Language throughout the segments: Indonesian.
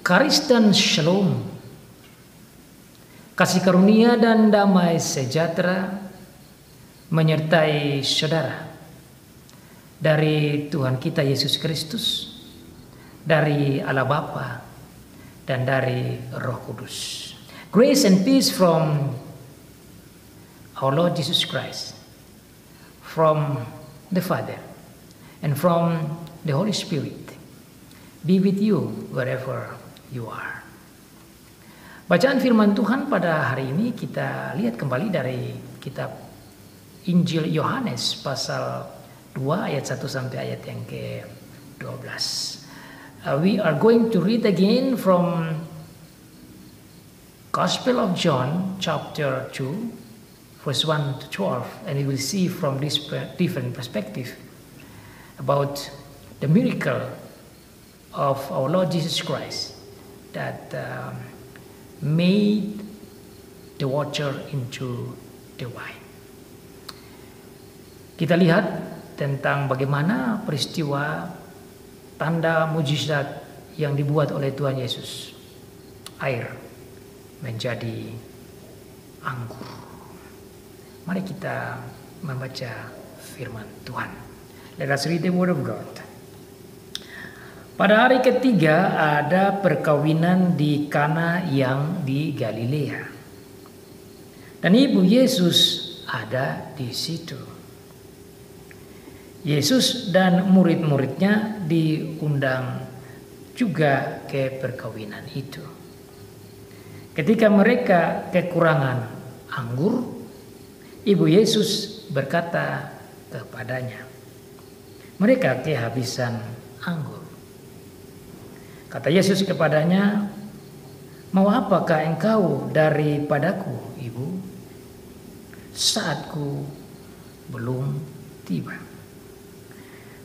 Karis dan shalom, kasih karunia dan damai sejahtera menyertai saudara dari Tuhan kita Yesus Kristus, dari Allah Bapa dan dari Roh Kudus. Grace and peace from our Lord Jesus Christ, from the Father and from the Holy Spirit be with you wherever you are. Bacaan firman Tuhan pada hari ini kita lihat kembali dari kitab Injil Yohanes pasal 2 ayat 1 sampai ayat yang ke-12. We are going to read again from Gospel of John chapter 2 verse 1 to 12, and we will see from this different perspective about the miracle of our Lord Jesus Christ that made the water into the wine. Kita lihat tentang bagaimana peristiwa tanda mujizat yang dibuat oleh Tuhan Yesus. Air menjadi anggur. Mari kita membaca firman Tuhan. Let us read the word of God. Pada hari ketiga ada perkawinan di Kana yang di Galilea. Dan ibu Yesus ada di situ. Yesus dan murid-muridnya diundang juga ke perkawinan itu. Ketika mereka kekurangan anggur, ibu Yesus berkata kepadanya, mereka kehabisan anggur. Kata Yesus kepadanya, mau apakah engkau daripadaku, ibu? Saatku belum tiba.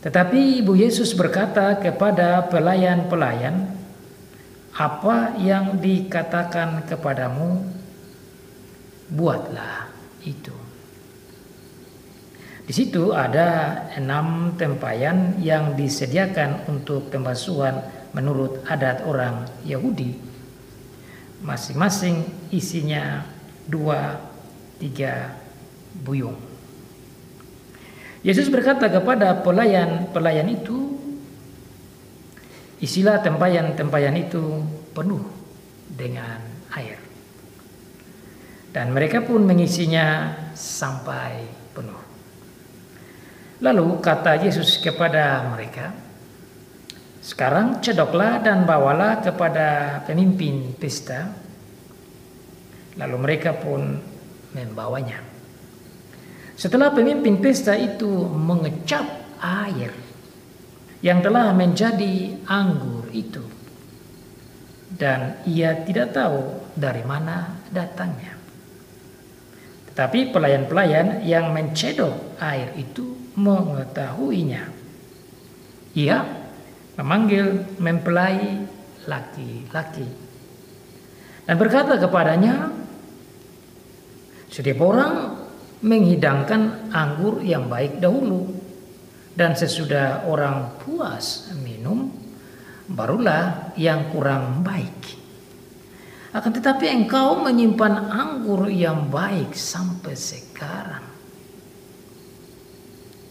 Tetapi ibu Yesus berkata kepada pelayan-pelayan, apa yang dikatakan kepadamu, buatlah itu. Di situ ada 6 tempayan yang disediakan untuk pembasuhan menurut adat orang Yahudi. Masing-masing isinya 2-3 buyung. Yesus berkata kepada pelayan-pelayan itu, isilah tempayan-tempayan itu penuh dengan air. Dan mereka pun mengisinya sampai penuh. Lalu kata Yesus kepada mereka, sekarang cedoklah dan bawalah kepada pemimpin pesta. Lalu mereka pun membawanya. Setelah pemimpin pesta itu mengecap air yang telah menjadi anggur itu, dan ia tidak tahu dari mana datangnya. Tetapi pelayan-pelayan yang mencedok air itu mengetahuinya. Ia memanggil mempelai laki-laki dan berkata kepadanya, setiap orang menghidangkan anggur yang baik dahulu, dan sesudah orang puas minum, barulah yang kurang baik. Akan tetapi engkau menyimpan anggur yang baik sampai sekarang.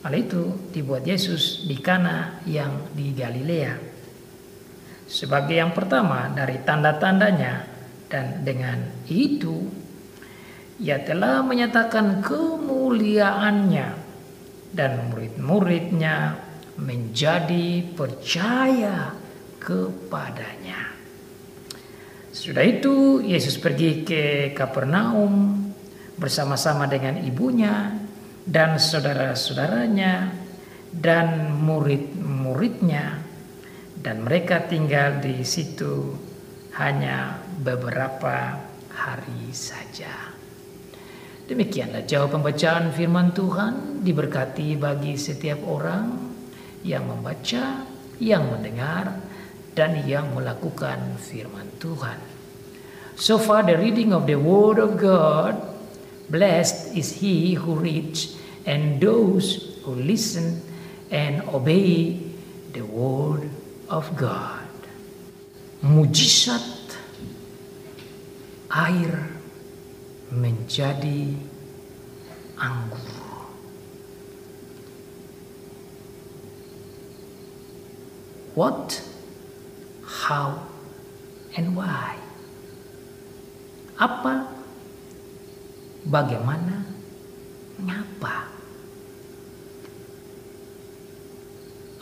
Hal itu dibuat Yesus di Kana yang di Galilea sebagai yang pertama dari tanda-tandanya, dan dengan itu ia telah menyatakan kemuliaannya, dan murid-muridnya menjadi percaya kepadanya. Sudah itu Yesus pergi ke Kapernaum bersama-sama dengan ibunya dan saudara-saudaranya dan murid-muridnya, dan mereka tinggal di situ hanya beberapa hari saja. Demikianlah jauh pembacaan firman Tuhan. Diberkati bagi setiap orang yang membaca, yang mendengar, dan yang melakukan firman Tuhan. So far the reading of the word of God. Blessed is he who reads and those who listen and obey the word of God. mujizat air menjadi anggur. What, how, and why? Apa, bagaimana, mengapa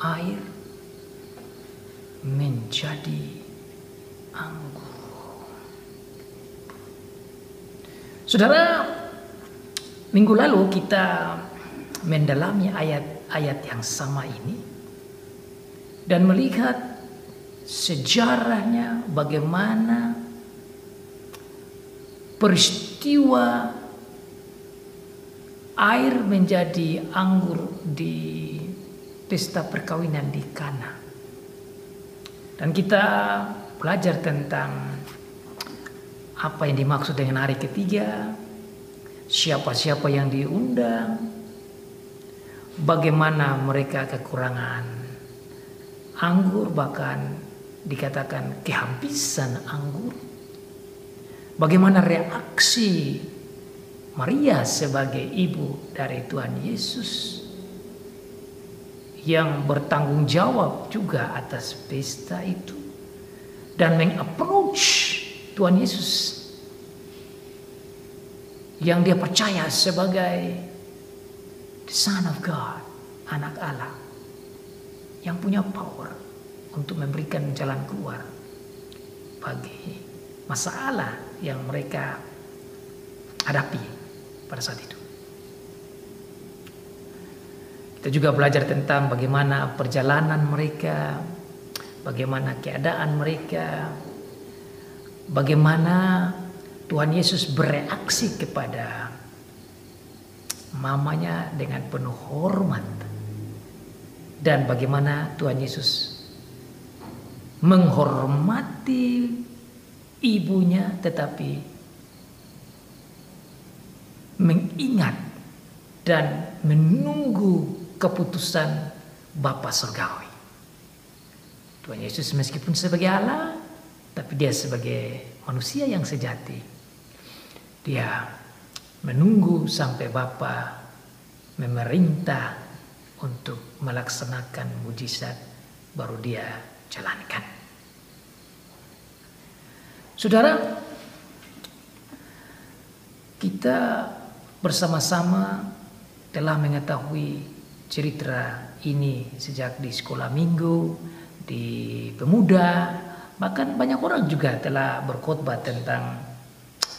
air menjadi anggur? Saudara, minggu lalu kita mendalami ayat-ayat yang sama ini dan melihat sejarahnya, bagaimana peristiwa air menjadi anggur di pesta perkawinan di Kana. Dan kita belajar tentang apa yang dimaksud dengan hari ketiga, siapa-siapa yang diundang, bagaimana mereka kekurangan anggur, bahkan dikatakan kehabisan anggur. Bagaimana reaksi Maria sebagai ibu dari Tuhan Yesus yang bertanggung jawab juga atas pesta itu dan mengapproach Tuhan Yesus yang dia percaya sebagai the Son of God, anak Allah yang punya power untuk memberikan jalan keluar bagi masalah yang mereka hadapi pada saat itu. Kita juga belajar tentang bagaimana perjalanan mereka, bagaimana keadaan mereka, bagaimana Tuhan Yesus bereaksi kepada mamanya dengan penuh hormat, dan bagaimana Tuhan Yesus menghormati ibunya tetapi mengingat dan menunggu keputusan Bapa Surgawi. Tuhan Yesus meskipun sebagai Allah, tapi dia sebagai manusia yang sejati, dia menunggu sampai Bapa memerintah untuk melaksanakan mujizat, baru dia jalankan. Saudara, kita bersama-sama telah mengetahui cerita ini sejak di sekolah minggu, di pemuda, bahkan banyak orang juga telah berkhotbah tentang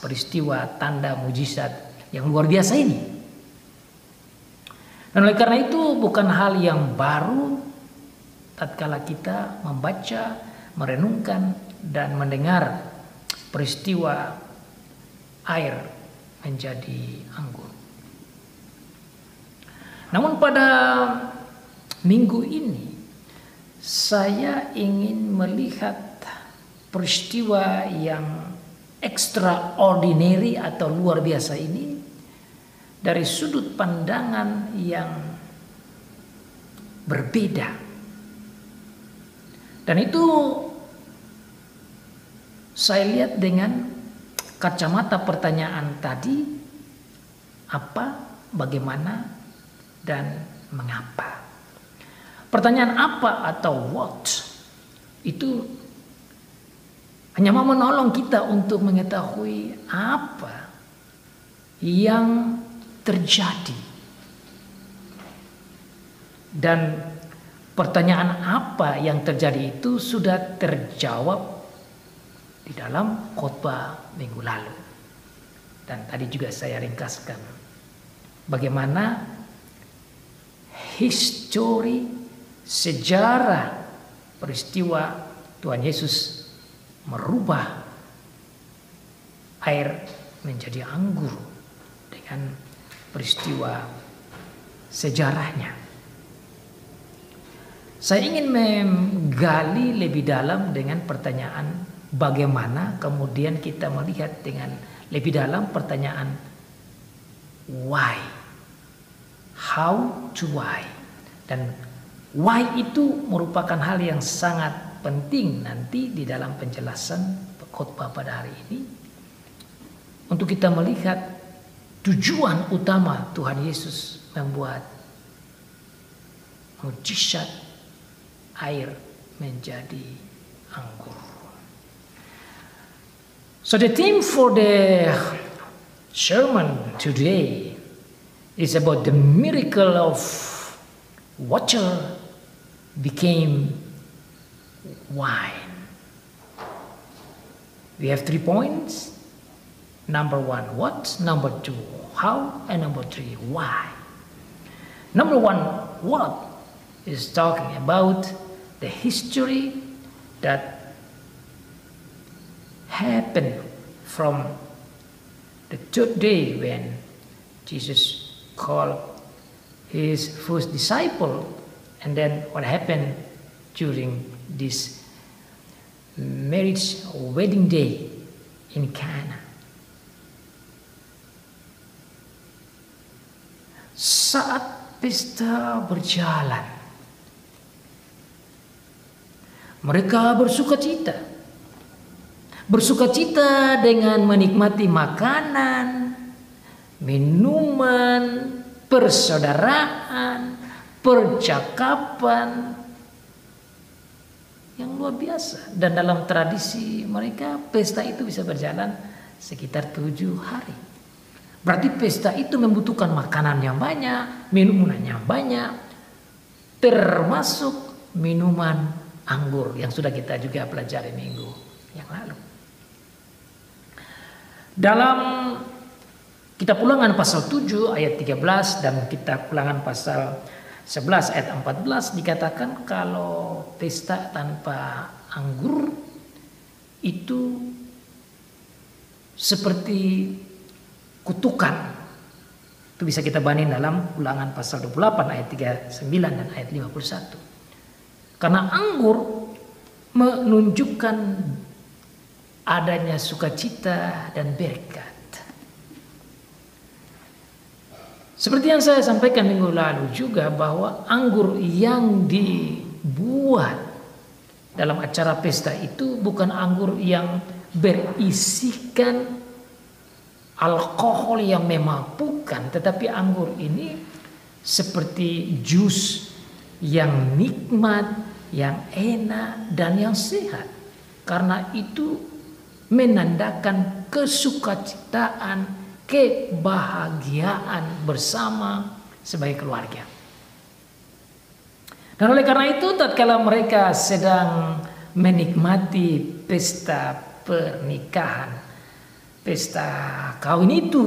peristiwa tanda mujizat yang luar biasa ini. Dan oleh karena itu bukan hal yang baru tatkala kita membaca, merenungkan, dan mendengar peristiwa air menjadi anggur. Namun pada minggu ini saya ingin melihat peristiwa yang extraordinary atau luar biasa ini dari sudut pandangan yang berbeda. Dan itu saya lihat dengan kacamata pertanyaan tadi, apa, bagaimana, dan mengapa. Pertanyaan apa atau what itu hanya mau menolong kita untuk mengetahui apa yang terjadi. Dan pertanyaan apa yang terjadi itu sudah terjawab di dalam khotbah minggu lalu. Dan tadi juga saya ringkaskan bagaimana histori, sejarah peristiwa Tuhan Yesus merubah air menjadi anggur dengan peristiwa sejarahnya. Saya ingin menggali lebih dalam dengan pertanyaan bagaimana, kemudian kita melihat dengan lebih dalam pertanyaan why, how to why. Dan why itu merupakan hal yang sangat penting nanti di dalam penjelasan khotbah pada hari ini untuk kita melihat tujuan utama Tuhan Yesus membuat mujizat air menjadi anggur. So the theme for the sermon today is about the miracle of water became wine. We have 3 points. Number 1, what? Number 2, how? And number 3, why? Number 1, what is talking about the history that happened from the third day when Jesus called his first disciple, and then what happened during this marriage or wedding day in Cana. Saat pesta berjalan, mereka bersukacita dengan menikmati makanan, minuman, persaudaraan, percakapan yang luar biasa. Dan dalam tradisi mereka pesta itu bisa berjalan sekitar 7 hari. Berarti pesta itu membutuhkan makanan yang banyak, minuman yang banyak, termasuk minuman anggur yang sudah kita juga pelajari minggu yang lalu. Dalam kitab Ulangan pasal 7 ayat 13 dan kitab Ulangan pasal 11 ayat 14 dikatakan kalau pesta tanpa anggur itu seperti kutukan. Itu bisa kita banding dalam Ulangan pasal 28 ayat 39 dan ayat 51. Karena anggur menunjukkan adanya sukacita dan berkat. Seperti yang saya sampaikan minggu lalu juga bahwa anggur yang dibuat dalam acara pesta itu bukan anggur yang berisikan alkohol yang memabukkan, tetapi anggur ini seperti jus yang nikmat, yang enak dan yang sehat. Karena itu menandakan kesukacitaan, kebahagiaan bersama sebagai keluarga. Dan oleh karena itu tatkala mereka sedang menikmati pesta pernikahan, pesta kawin itu,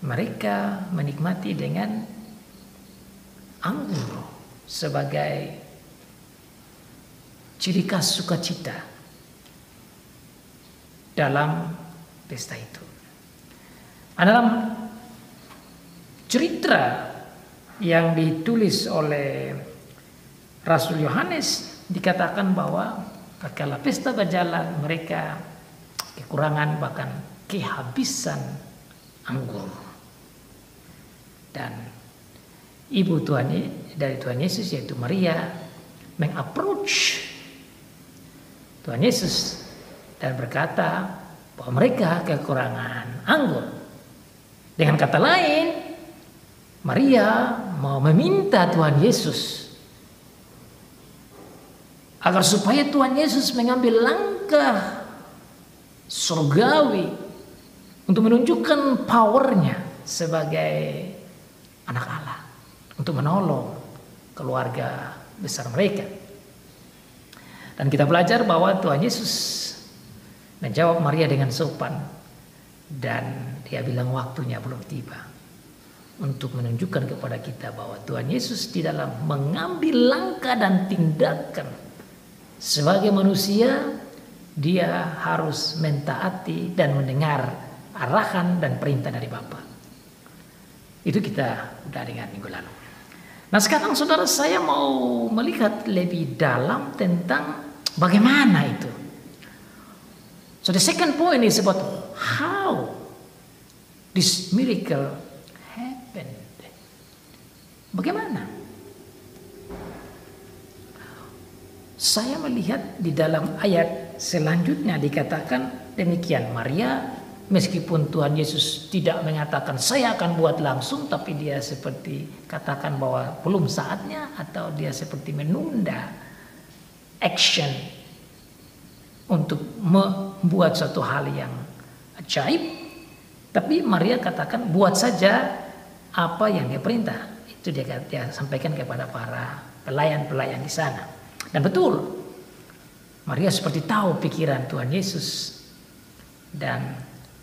mereka menikmati dengan anggur sebagai ciri khas sukacita dalam pesta itu. Dalam cerita yang ditulis oleh Rasul Yohanes dikatakan bahwa tatkala pesta berjalan mereka kekurangan bahkan kehabisan anggur. Dan ibu dari Tuhan Yesus yaitu Maria mengapproach Tuhan Yesus dan berkata bahwa mereka kekurangan anggur. Dengan kata lain, Maria mau meminta Tuhan Yesus agar supaya Tuhan Yesus mengambil langkah surgawi untuk menunjukkan powernya sebagai anak Allah untuk menolong keluarga besar mereka. Dan kita belajar bahwa Tuhan Yesus menjawab Maria dengan sopan dan dia bilang waktunya belum tiba, untuk menunjukkan kepada kita bahwa Tuhan Yesus di dalam mengambil langkah dan tindakan sebagai manusia, dia harus mentaati dan mendengar arahan dan perintah dari Bapa. Itu kita udah dengar minggu lalu. Nah sekarang saudara, saya mau melihat lebih dalam tentang bagaimana itu. So the second point is about how this miracle happened. Bagaimana? saya melihat di dalam ayat selanjutnya dikatakan demikian, Maria meskipun Tuhan Yesus tidak mengatakan saya akan buat langsung, tapi dia seperti katakan bahwa belum saatnya, atau dia seperti menunda action untuk membuat suatu hal yang ajaib. Tapi Maria katakan buat saja apa yang dia perintah. Itu dia sampaikan kepada para pelayan-pelayan di sana. Dan betul, Maria seperti tahu pikiran Tuhan Yesus, dan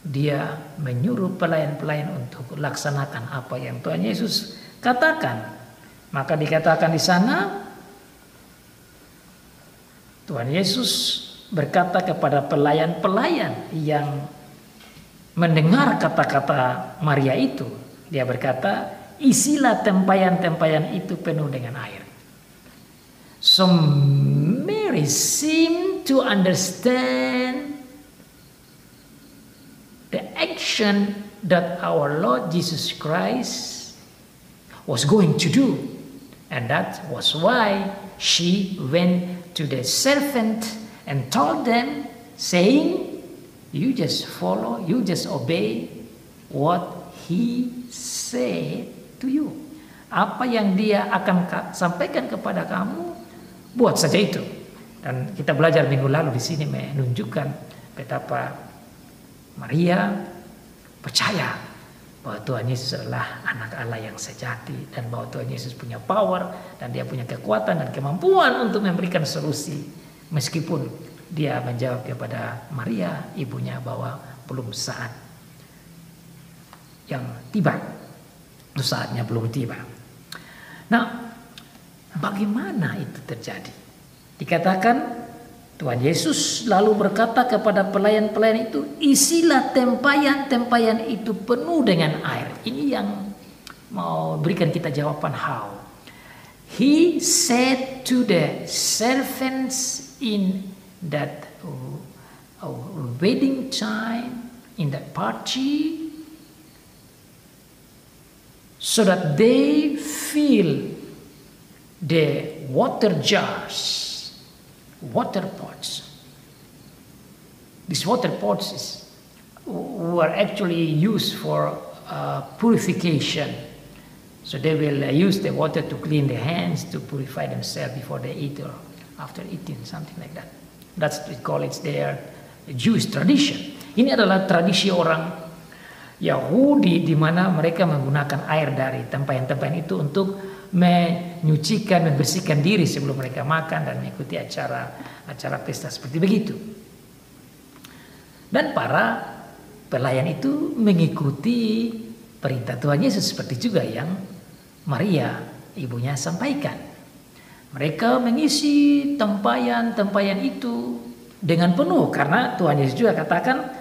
dia menyuruh pelayan-pelayan untuk laksanakan apa yang Tuhan Yesus katakan. Maka dikatakan di sana, Tuhan Yesus berkata kepada pelayan-pelayan yang mendengar kata-kata Maria itu, dia berkata, isilah tempayan-tempayan itu penuh dengan air. So Mary seemed to understand the action that our Lord Jesus Christ was going to do. And that was why she went to the servant and told them, saying, you just follow, you just obey what he said to you. Apa yang dia akan sampaikan kepada kamu, buat saja itu. Dan kita belajar minggu lalu di sini menunjukkan betapa Maria percaya bahwa Tuhan Yesus adalah anak Allah yang sejati, dan bahwa Tuhan Yesus punya power dan dia punya kekuatan dan kemampuan untuk memberikan solusi, meskipun dia menjawab kepada Maria ibunya bahwa belum saat yang tiba, saatnya belum tiba. Nah, bagaimana itu terjadi? Dikatakan Tuhan Yesus lalu berkata kepada pelayan-pelayan itu, isilah tempayan-tempayan itu penuh dengan air. Ini yang mau berikan kita jawaban how. He said to the servants in that wedding time, in that party, so that they fill the water jars, water pots. These water pots were actually used for purification. So they will use the water to clean their hands, to purify themselves before they eat or after eating, something like that. That's what we call it their Jewish tradition. Ini adalah tradisi orang Yahudi di mana mereka menggunakan air dari tempayan-tempayan itu untuk menyucikan, membersihkan diri sebelum mereka makan dan mengikuti acara pesta seperti begitu. Dan para pelayan itu mengikuti perintah Tuhan Yesus seperti juga yang Maria ibunya sampaikan. Mereka mengisi tempayan-tempayan itu dengan penuh, karena Tuhan Yesus juga katakan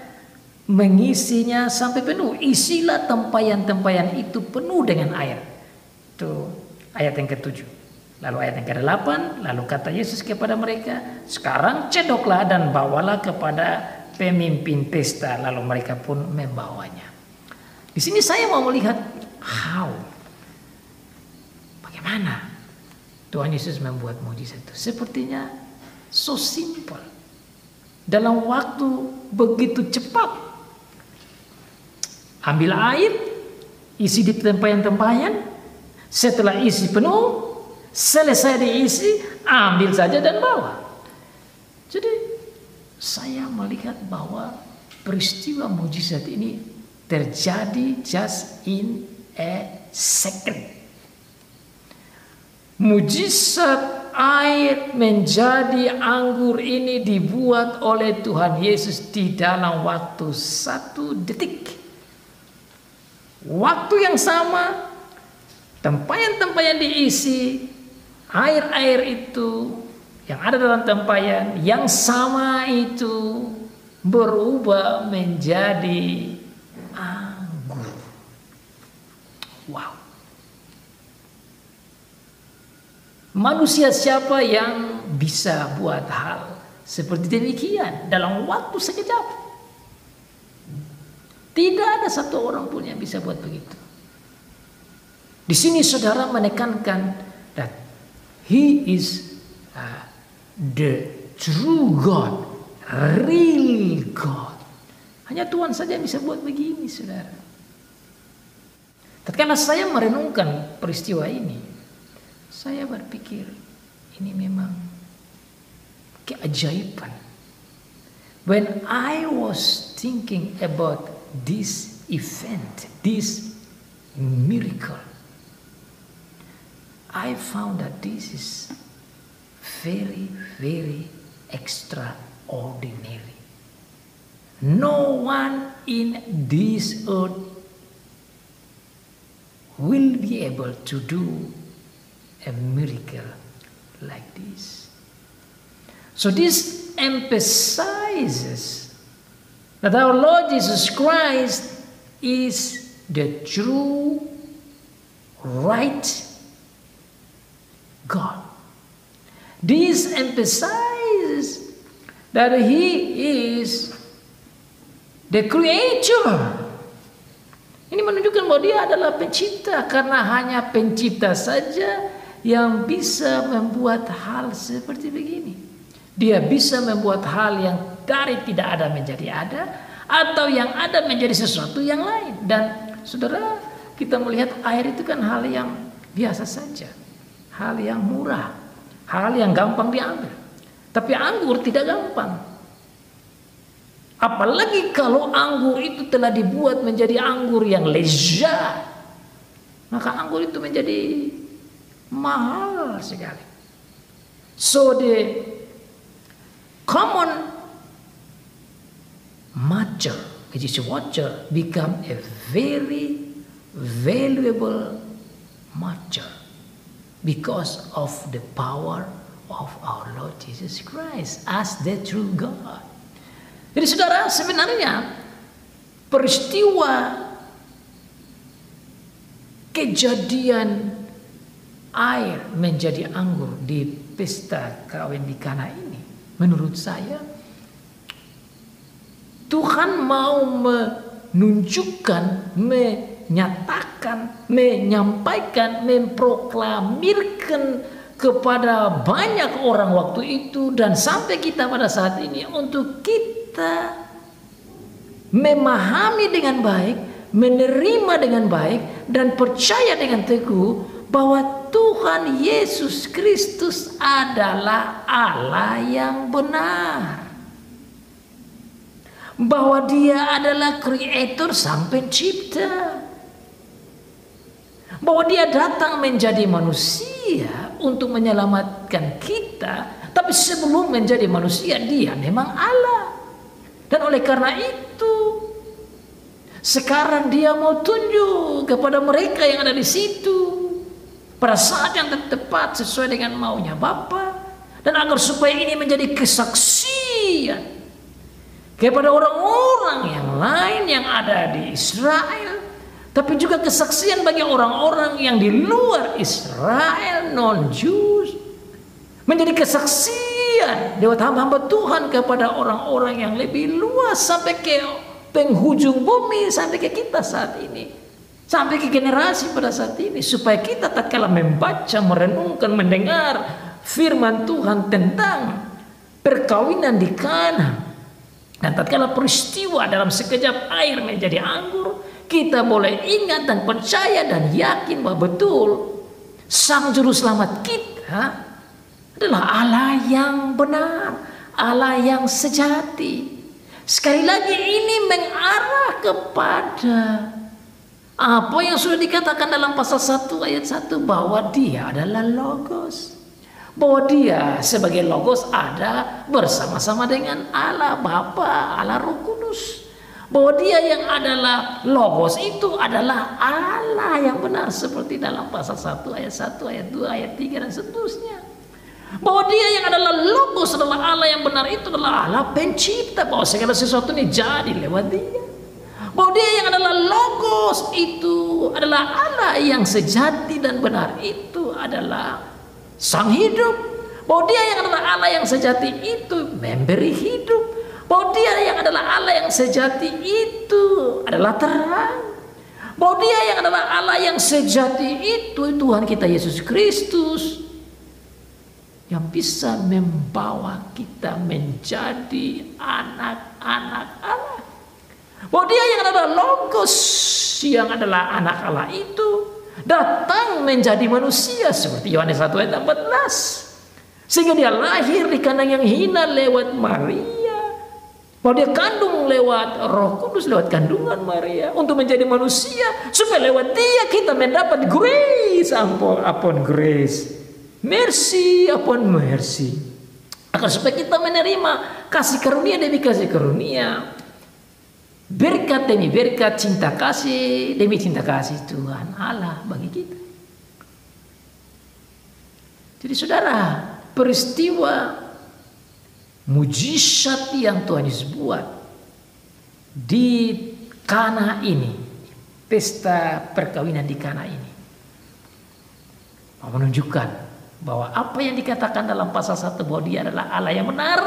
mengisinya sampai penuh. Isilah tempayan-tempayan itu penuh dengan air. Itu ayat yang ke-7. Lalu ayat yang ke-8, lalu kata Yesus kepada mereka, sekarang cedoklah dan bawalah kepada pemimpin pesta. Lalu mereka pun membawanya. Di sini saya mau melihat how, bagaimana Tuhan Yesus membuat mujizat itu. Sepertinya so simple. Dalam waktu begitu cepat. Ambil air, isi di tempayan-tempayan, setelah isi penuh, selesai diisi, ambil saja dan bawa. Jadi saya melihat bahwa peristiwa mujizat ini terjadi just in a second. Mujizat air menjadi anggur ini dibuat oleh Tuhan Yesus di dalam waktu 1 detik. Waktu yang sama, tempayan-tempayan diisi, air-air itu yang ada dalam tempayan yang sama itu berubah menjadi anggur. Wow. Manusia siapa yang bisa buat hal seperti demikian dalam waktu sekejap? Tidak ada satu orang pun yang bisa buat begitu. Di sini saudara menekankan that he is the true God, real God. Hanya Tuhan saja yang bisa buat begini, saudara. Tatkala saya merenungkan peristiwa ini, saya berpikir ini memang keajaiban. When I was thinking about this event, this miracle, I found that this is very, very extraordinary. No one in this earth will be able to do a miracle like this. So this emphasizes that our Lord Jesus Christ is the true, right God. This emphasizes that He is the Creator. Ini menunjukkan bahwa Dia adalah pencipta, karena hanya pencipta saja yang bisa membuat hal seperti begini. Dia bisa membuat hal yang dari tidak ada menjadi ada, atau yang ada menjadi sesuatu yang lain. Dan saudara, kita melihat air itu kan hal yang biasa saja, hal yang murah, hal yang gampang diambil. Tapi anggur tidak gampang. Apalagi kalau anggur itu telah dibuat menjadi anggur yang lezat, maka anggur itu menjadi mahal sekali. So the common matter, which is water, become a very valuable matter because of the power of our Lord Jesus Christ as the true God. Jadi saudara, sebenarnya peristiwa kejadian air menjadi anggur di pesta kawin di Kana ini, menurut saya Tuhan mau menunjukkan, menyatakan, menyampaikan, memproklamirkan kepada banyak orang waktu itu dan sampai kita pada saat ini, untuk kita memahami dengan baik, menerima dengan baik, dan percaya dengan teguh bahwa Tuhan Yesus Kristus adalah Allah yang benar, bahwa Dia adalah Creator, Sang Pencipta, bahwa Dia datang menjadi manusia untuk menyelamatkan kita, tapi sebelum menjadi manusia Dia memang Allah. Dan oleh karena itu, sekarang Dia mau tunjuk kepada mereka yang ada di situ pada saat yang tepat sesuai dengan maunya Bapa, dan agar supaya ini menjadi kesaksian kepada orang-orang yang lain yang ada di Israel, tapi juga kesaksian bagi orang-orang yang di luar Israel, non-Jews, menjadi kesaksian lewat hamba-hamba Tuhan kepada orang-orang yang lebih luas, sampai ke penghujung bumi, sampai ke kita saat ini, sampai ke generasi pada saat ini, supaya kita tatkala membaca, merenungkan, mendengar firman Tuhan tentang perkawinan di Kana, dan tatkala peristiwa dalam sekejap air menjadi anggur, kita boleh ingat dan percaya dan yakin bahwa betul Sang Juru Selamat kita adalah Allah yang benar, Allah yang sejati. Sekali lagi ini mengarah kepada apa yang sudah dikatakan dalam pasal 1 ayat 1, bahwa Dia adalah Logos, bahwa Dia sebagai Logos ada bersama-sama dengan Allah Bapa, Allah Roh Kudus, bahwa Dia yang adalah Logos itu adalah Allah yang benar, seperti dalam pasal 1 ayat 1, ayat 2, ayat 3 dan seterusnya. Bahwa Dia yang adalah Logos adalah Allah yang benar, itu adalah Allah pencipta, bahwa segala sesuatu ini jadi lewat Dia. Bahwa Dia yang adalah Logos itu adalah Allah yang sejati dan benar, itu adalah Sang Hidup. Bahwa Dia yang adalah Allah yang sejati itu memberi hidup. Bahwa Dia yang adalah Allah yang sejati itu adalah terang. Bahwa Dia yang adalah Allah yang sejati itu Tuhan kita Yesus Kristus yang bisa membawa kita menjadi anak-anak Allah. Bahwa dia yang adalah Logos, yang adalah anak Allah itu datang menjadi manusia seperti Yohanes 1 ayat 14. Sehingga dia lahir di kandang yang hina lewat Maria. Bahwa dia kandung lewat Roh Kudus, lewat kandungan Maria untuk menjadi manusia, supaya lewat dia kita mendapat grace upon grace, mercy upon mercy. Agar supaya kita menerima kasih karunia demi kasih karunia, berkat demi berkat, cinta kasih demi cinta kasih Tuhan Allah bagi kita. Jadi saudara, peristiwa mujizat yang Tuhan Yesus buat di Kana ini, pesta perkawinan di Kana ini, menunjukkan bahwa apa yang dikatakan dalam pasal 1 bahwa dia adalah Allah yang benar,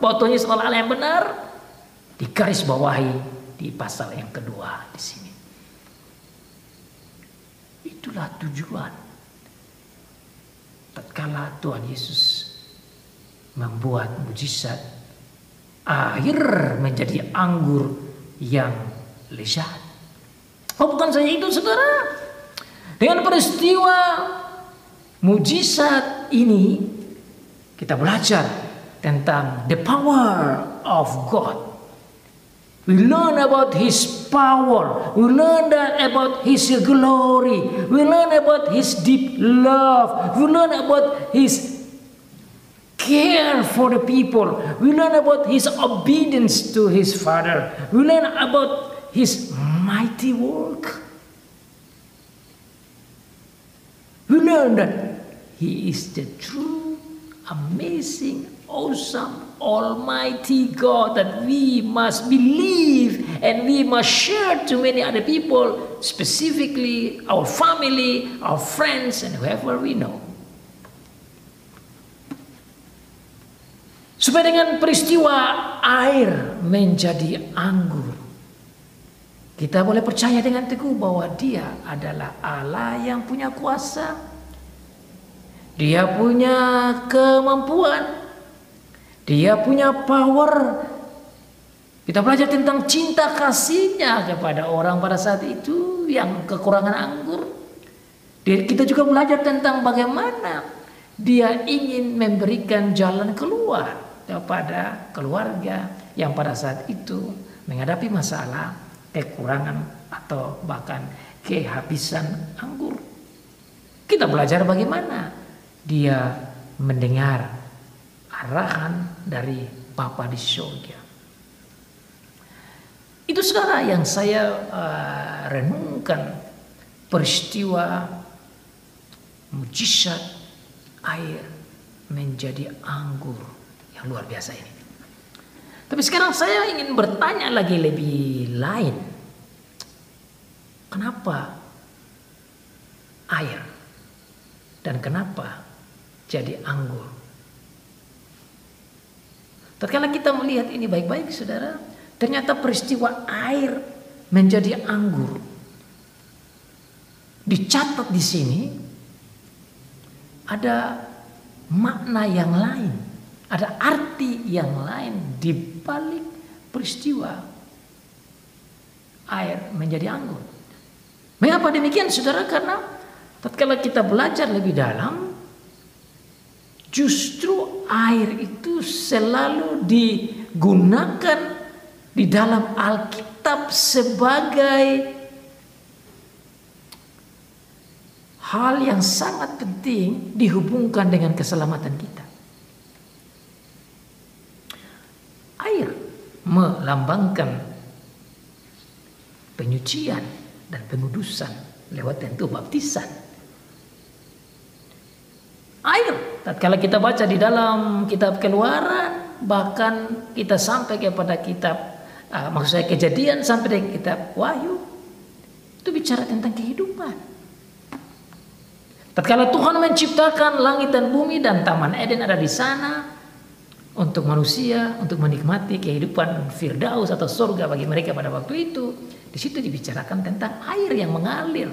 bahwa Tuhan Yesus adalah Allah yang benar, digarisbawahi di pasal yang kedua di sini. Itulah tujuan tatkala Tuhan Yesus membuat mujizat air menjadi anggur yang lezat. Oh, bukan saja itu saudara, dengan peristiwa mujizat ini kita belajar tentang the power of God. We learn about His power. We learn about His glory. We learn about His deep love. We learn about His care for the people. We learn about His obedience to His Father. We learn about His mighty work. We learn that He is the true, amazing, awesome, almighty God that we must believe and we must share to many other people, specifically our family, our friends, and whoever we know. Supaya dengan peristiwa air menjadi anggur, kita boleh percaya dengan teguh bahwa Dia adalah Allah yang punya kuasa. Dia punya kemampuan. Dia punya power. Kita belajar tentang cinta kasih-Nya kepada orang pada saat itu yang kekurangan anggur. Kita juga belajar tentang bagaimana Dia ingin memberikan jalan keluar kepada keluarga yang pada saat itu menghadapi masalah kekurangan atau bahkan kehabisan anggur. Kita belajar bagaimana Dia mendengar arahan dari Bapa di surga. Itu saudara yang saya renungkan peristiwa mujizat air menjadi anggur yang luar biasa ini. Tapi sekarang saya ingin bertanya lagi lebih lain. Kenapa air dan kenapa jadi anggur? Tatkala kita melihat ini baik-baik saudara, ternyata peristiwa air menjadi anggur dicatat di sini ada makna yang lain, ada arti yang lain di balik peristiwa air menjadi anggur. Mengapa demikian saudara? Karena tatkala kita belajar lebih dalam, justru air itu selalu digunakan di dalam Alkitab sebagai hal yang sangat penting dihubungkan dengan keselamatan kita. Air melambangkan penyucian dan pengudusan lewat tentu baptisan. Air, tatkala kita baca di dalam kitab Keluaran, bahkan kita sampai kepada kitab, maksud saya Kejadian sampai dengan kitab Wahyu, itu bicara tentang kehidupan. Tatkala Tuhan menciptakan langit dan bumi dan Taman Eden ada di sana untuk manusia, untuk menikmati kehidupan Firdaus atau surga bagi mereka pada waktu itu, di situ dibicarakan tentang air yang mengalir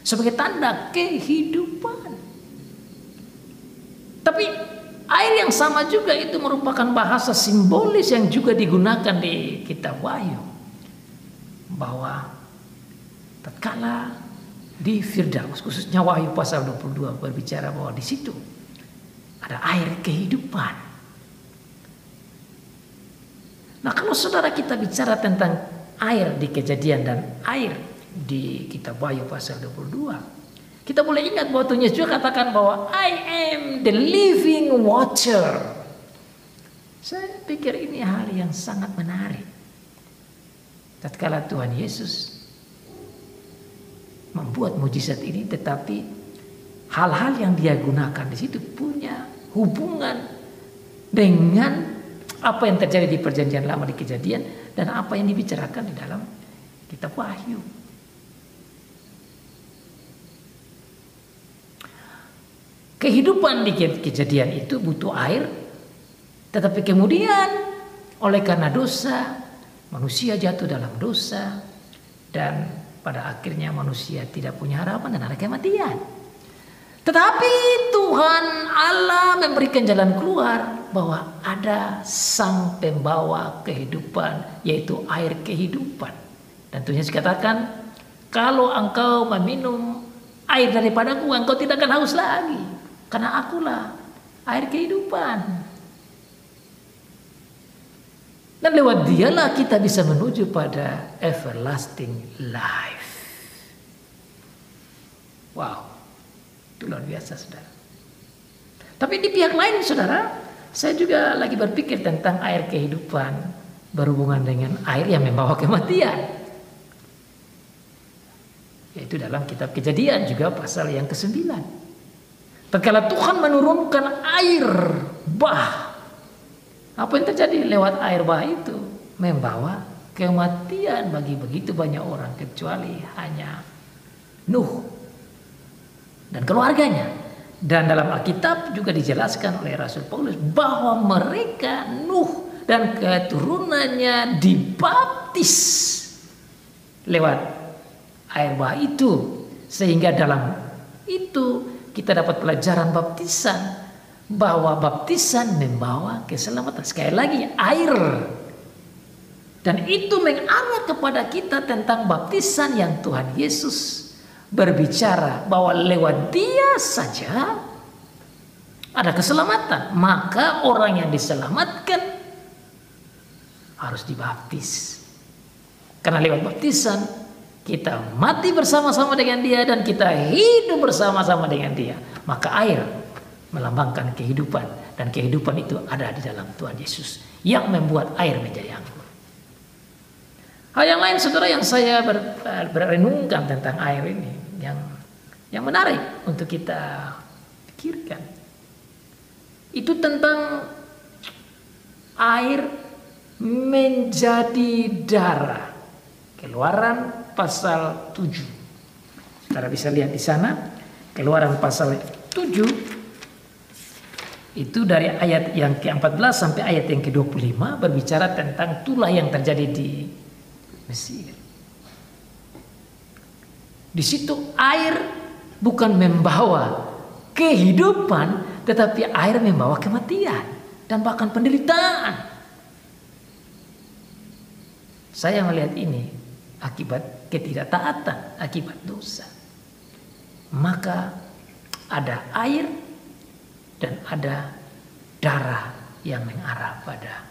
sebagai tanda kehidupan. Tapi air yang sama juga itu merupakan bahasa simbolis yang juga digunakan di kitab Wahyu, bahwa tatkala di Firdaus, khususnya Wahyu pasal 22 berbicara bahwa di situ ada air kehidupan. Nah, kalau saudara kita bicara tentang air di Kejadian dan air di kitab Wahyu pasal 22, kita boleh ingat bahwa Tuhan Yesus juga katakan bahwa I am the living water. Saya pikir ini hal yang sangat menarik. Tatkala Tuhan Yesus membuat mujizat ini, tetapi hal-hal yang dia gunakan di situ punya hubungan dengan apa yang terjadi di Perjanjian Lama di Kejadian dan apa yang dibicarakan di dalam kitab Wahyu. Kehidupan di Kejadian itu butuh air, tetapi kemudian oleh karena dosa, manusia jatuh dalam dosa, dan pada akhirnya manusia tidak punya harapan dan ada kematian. Tetapi Tuhan Allah memberikan jalan keluar, bahwa ada sang pembawa kehidupan, yaitu air kehidupan. Dan Tuhan Yesus katakan, kalau engkau meminum air daripadaku, engkau tidak akan haus lagi, karena akulah air kehidupan. Dan lewat dialah kita bisa menuju pada everlasting life. Wow, itu luar biasa, saudara. Tapi di pihak lain, saudara, saya juga lagi berpikir tentang air kehidupan berhubungan dengan air yang membawa kematian, yaitu dalam kitab Kejadian juga pasal yang ke-9. Tatkala Tuhan menurunkan air bah, apa yang terjadi lewat air bah itu? Membawa kematian bagi begitu banyak orang, kecuali hanya Nuh dan keluarganya. Dan dalam Alkitab juga dijelaskan oleh Rasul Paulus bahwa mereka, Nuh dan keturunannya, dibaptis lewat air bah itu, sehingga dalam itu kita dapat pelajaran baptisan, bahwa baptisan membawa keselamatan. Sekali lagi, air. Dan itu mengarah kepada kita tentang baptisan yang Tuhan Yesus berbicara bahwa lewat Dia saja ada keselamatan. Maka orang yang diselamatkan harus dibaptis. Karena lewat baptisan kita mati bersama-sama dengan Dia dan kita hidup bersama-sama dengan Dia. Maka air melambangkan kehidupan, dan kehidupan itu ada di dalam Tuhan Yesus yang membuat air menjadi anggur. Hal yang lain, saudara, yang saya berenungkan tentang air ini, yang menarik untuk kita pikirkan, itu tentang air menjadi darah. Keluaran pasal 7. Saudara bisa lihat di sana, Keluaran pasal 7 itu dari ayat yang ke-14 sampai ayat yang ke-25 berbicara tentang tulah yang terjadi di Mesir. Di situ air bukan membawa kehidupan, tetapi air membawa kematian dan bahkan penderitaan. Saya melihat ini akibat ketidaktaatan, akibat dosa. Maka ada air dan ada darah yang mengarah pada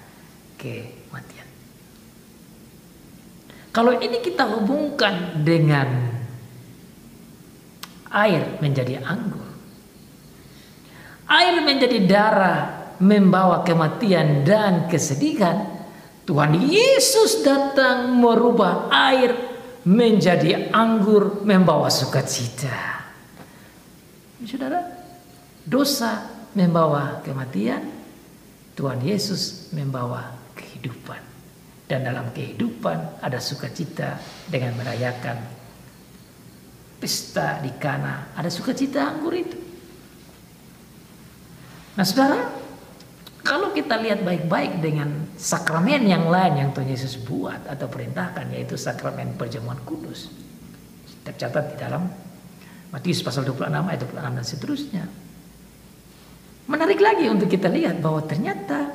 kematian. Kalau ini kita hubungkan dengan air menjadi anggur, air menjadi darah membawa kematian dan kesedihan, Tuhan Yesus datang merubah air menjadi anggur membawa sukacita. Saudara, dosa membawa kematian, Tuhan Yesus membawa kehidupan. Dan dalam kehidupan ada sukacita dengan merayakan pesta di Kana, ada sukacita anggur itu. Nah, saudara, kalau kita lihat baik-baik dengan sakramen yang lain yang Tuhan Yesus buat atau perintahkan, yaitu sakramen perjamuan kudus, tercatat di dalam Matius pasal 26 ayat 26 dan seterusnya. Menarik lagi untuk kita lihat bahwa ternyata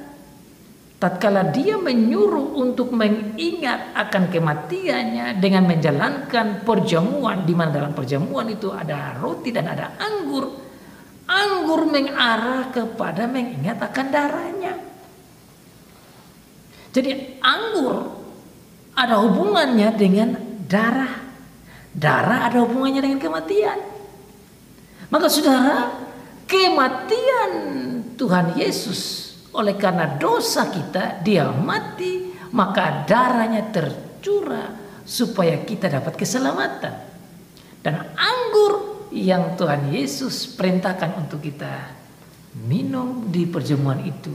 tatkala dia menyuruh untuk mengingat akan kematiannya dengan menjalankan perjamuan, di mana dalam perjamuan itu ada roti dan ada anggur. Anggur mengarah kepada mengingat akan darahnya. Jadi anggur ada hubungannya dengan darah. Darah ada hubungannya dengan kematian. Maka saudara, kematian Tuhan Yesus oleh karena dosa kita, dia mati, maka darahnya tercurah supaya kita dapat keselamatan. Dan anggur yang Tuhan Yesus perintahkan untuk kita minum di perjamuan itu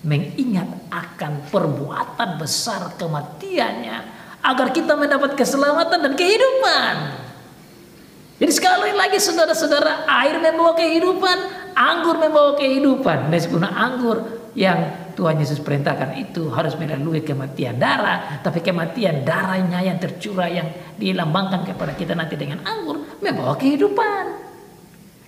mengingat akan perbuatan besar kematiannya agar kita mendapat keselamatan dan kehidupan. Jadi sekali lagi saudara-saudara, air membawa kehidupan, anggur membawa kehidupan. Meskipun anggur yang Tuhan Yesus perintahkan itu harus melalui kematian darah, tapi kematian darahnya yang tercurah yang dilambangkan kepada kita nanti dengan anggur membawa kehidupan.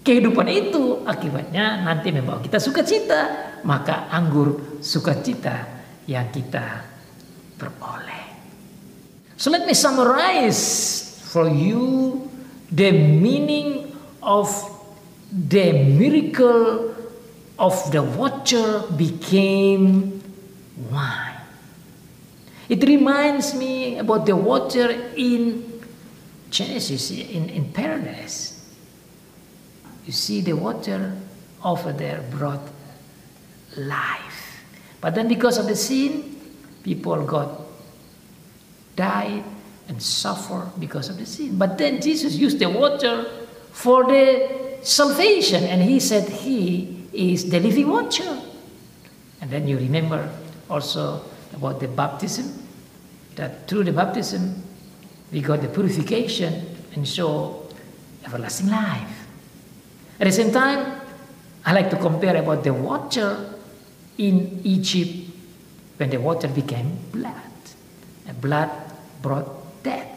Kehidupan itu akibatnya nanti membawa kita sukacita, maka anggur sukacita yang kita peroleh. So let me summarize for you the meaning of the miracle of the water became wine. It reminds me about the water in Genesis, in paradise. You see, the water over there brought life. But then because of the sin, people died and suffer because of the sin. But then Jesus used the water for the salvation, and he said he is the living water. And then you remember also about the baptism, that through the baptism we got the purification and so everlasting life. At the same time, I like to compare about the water in Egypt when the water became blood, and blood brought death.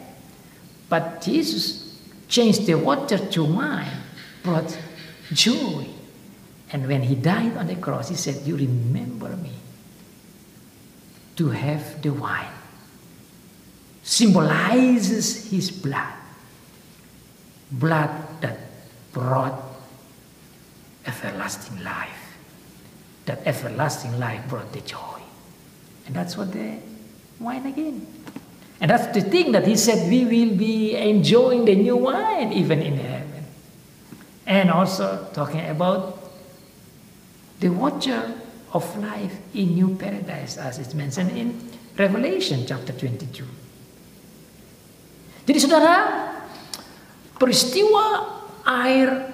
But Jesus changed the water to wine, brought joy. And when he died on the cross, he said, you remember me. To have the wine symbolizes his blood. Blood that brought everlasting life. That everlasting life brought the joy. And that's what the wine again. And that's the thing that he said, we will be enjoying the new wine even in heaven. And also talking about the water of life in new paradise, as it's mentioned in Revelation chapter 22. Jadi saudara, peristiwa air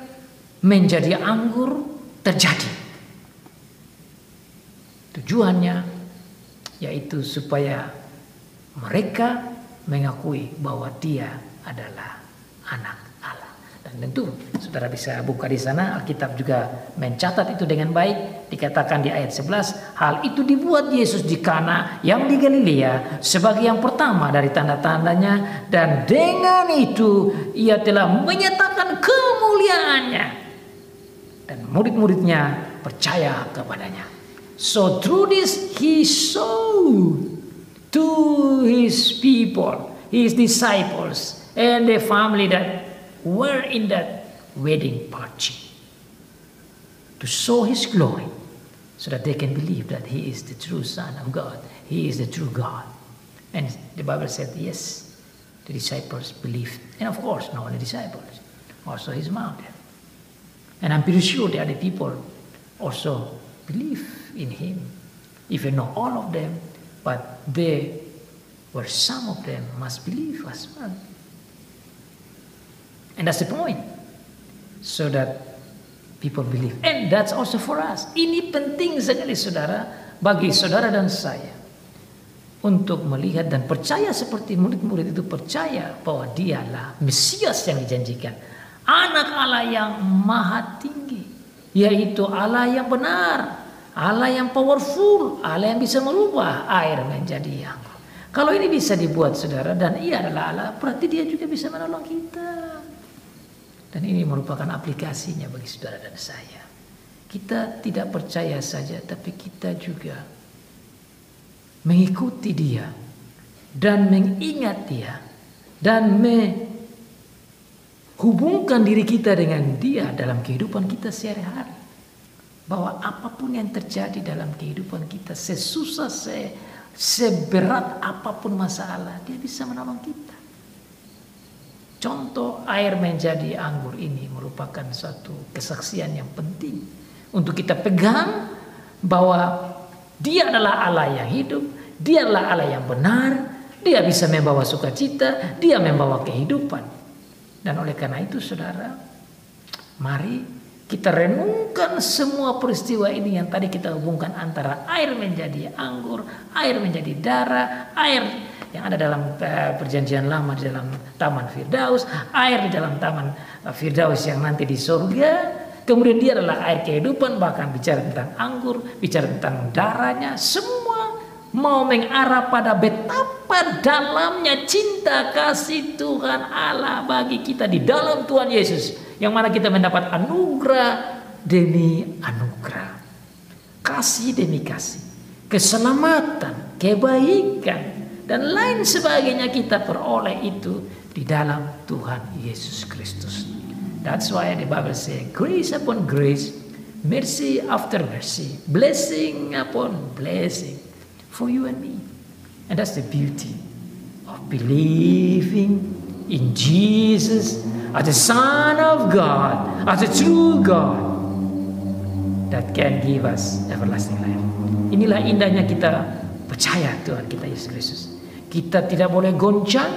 menjadi anggur terjadi. Tujuannya yaitu supaya mereka mengakui bahwa dia adalah anak Allah. Dan tentu saudara bisa buka di sana, Alkitab juga mencatat itu dengan baik. Dikatakan di ayat 11, hal itu dibuat Yesus di Kana yang di Galilea sebagai yang pertama dari tanda-tandanya, dan dengan itu ia telah menyatakan kemuliaannya dan murid-muridnya percaya kepadanya. So through this he showed to his people, his disciples and the family that were in that wedding party, to show his glory so that they can believe that he is the true Son of God, he is the true God. And the Bible said yes, the disciples believed, and of course not only disciples, also his mother. And I'm pretty sure the other people also believe in him, even not all of them, but there were some of them must believe as well. And that's the point, so that people believe. And that's also for us. Ini penting sekali saudara, bagi saudara dan saya, untuk melihat dan percaya seperti murid-murid itu percaya bahwa dialah Mesias yang dijanjikan, anak Allah yang maha tinggi, yaitu Allah yang benar, Allah yang powerful, Allah yang bisa merubah air menjadi anggur. Kalau ini bisa dibuat saudara, dan ia adalah Allah, berarti dia juga bisa menolong kita. Dan ini merupakan aplikasinya bagi saudara dan saya. kita tidak percaya saja, tapi kita juga mengikuti Dia dan mengingat Dia dan menghubungkan diri kita dengan Dia dalam kehidupan kita sehari-hari. Bahwa apapun yang terjadi dalam kehidupan kita, sesusah, seberat apapun masalah, Dia bisa menolong kita. Contoh air menjadi anggur ini merupakan suatu kesaksian yang penting untuk kita pegang bahwa Dia adalah Allah yang hidup, Dia adalah Allah yang benar, Dia bisa membawa sukacita, Dia membawa kehidupan. Dan oleh karena itu saudara, mari kita renungkan semua peristiwa ini yang tadi kita hubungkan antara air menjadi anggur, air menjadi darah, air yang ada dalam perjanjian lama di dalam Taman Firdaus, air di dalam Taman Firdaus yang nanti di surga. Kemudian Dia adalah air kehidupan, bahkan bicara tentang anggur, bicara tentang darahnya, semua mau mengarah pada betapa dalamnya cinta kasih Tuhan Allah bagi kita di dalam Tuhan Yesus, yang mana kita mendapat anugerah demi anugerah, kasih demi kasih, keselamatan, kebaikan, dan lain sebagainya kita peroleh itu di dalam Tuhan Yesus Kristus. That's why the Bible says grace upon grace, mercy after mercy, blessing upon blessing for you and me. And that's the beauty of believing in Jesus as the Son of God, as a true God that can give us everlasting life. Inilah indahnya kita percaya Tuhan kita Yesus Kristus. Kita tidak boleh goncang,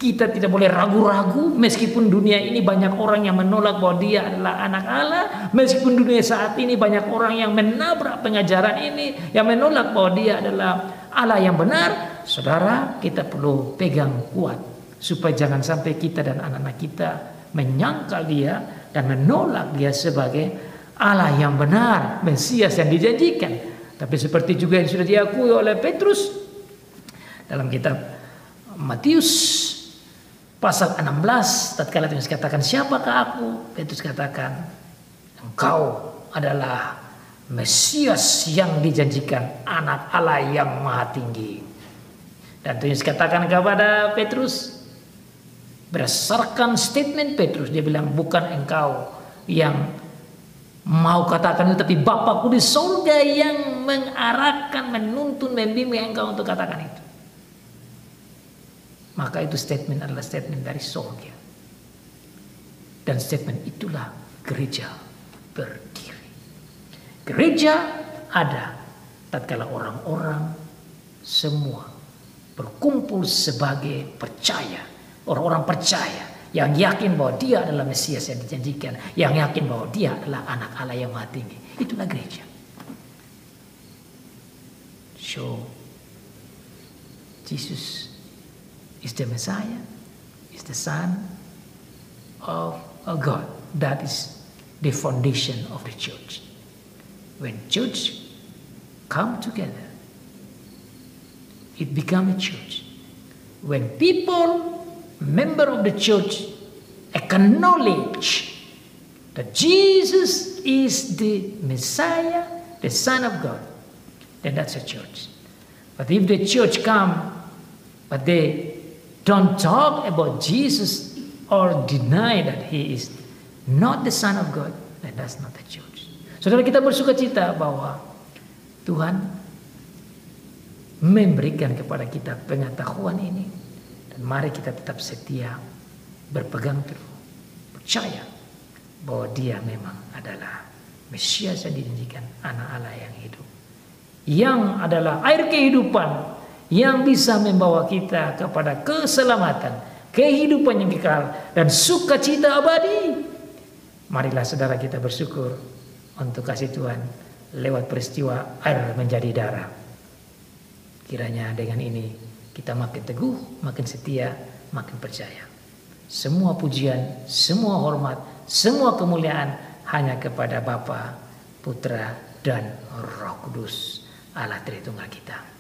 kita tidak boleh ragu-ragu, meskipun dunia ini banyak orang yang menolak bahwa Dia adalah anak Allah, meskipun dunia saat ini banyak orang yang menabrak pengajaran ini, yang menolak bahwa Dia adalah Allah yang benar. Saudara, kita perlu pegang kuat supaya jangan sampai kita dan anak-anak kita menyangkal Dia dan menolak Dia sebagai Allah yang benar, Mesias yang dijanjikan. Tapi seperti juga yang sudah diakui oleh Petrus dalam kitab Matius pasal 16, tatkala Tuhan katakan, siapakah aku? Petrus katakan, engkau adalah Mesias yang dijanjikan, anak Allah yang maha tinggi. Dan Tuhan katakan kepada Petrus, berdasarkan statement Petrus, dia bilang, bukan engkau yang mau katakan itu, tapi Bapakku di surga yang mengarahkan, menuntun, membimbing engkau untuk katakan itu. Maka itu statement adalah statement dari surga. Dan statement itulah gereja berdiri. Gereja ada tatkala orang-orang semua berkumpul sebagai percaya. Orang-orang percaya yang yakin bahwa Dia adalah Mesias yang dijanjikan, yang yakin bahwa Dia adalah anak Allah yang maha tinggi. Itulah gereja. So, Jesus is the Messiah, is the Son of God. That is the foundation of the church. When church come together, it become a church. When people, member of the church, acknowledge that Jesus is the Messiah, the Son of God, then that's a church. But if the church come, but they don't talk about Jesus or deny that He is not the Son of God, then that's not the church. Saudara, kita bersuka cita bahwa Tuhan memberikan kepada kita pengetahuan ini. Dan mari kita tetap setia, berpegang teguh, percaya bahwa Dia memang adalah Mesias yang dijanjikan, anak Allah yang hidup, yang adalah air kehidupan, yang bisa membawa kita kepada keselamatan, kehidupan yang kekal, dan sukacita abadi. Marilah saudara kita bersyukur untuk kasih Tuhan lewat peristiwa air menjadi darah. Kiranya dengan ini kita makin teguh, makin setia, makin percaya. Semua pujian, semua hormat, semua kemuliaan hanya kepada Bapa, Putra, dan Roh Kudus, Allah Tritunggal kita.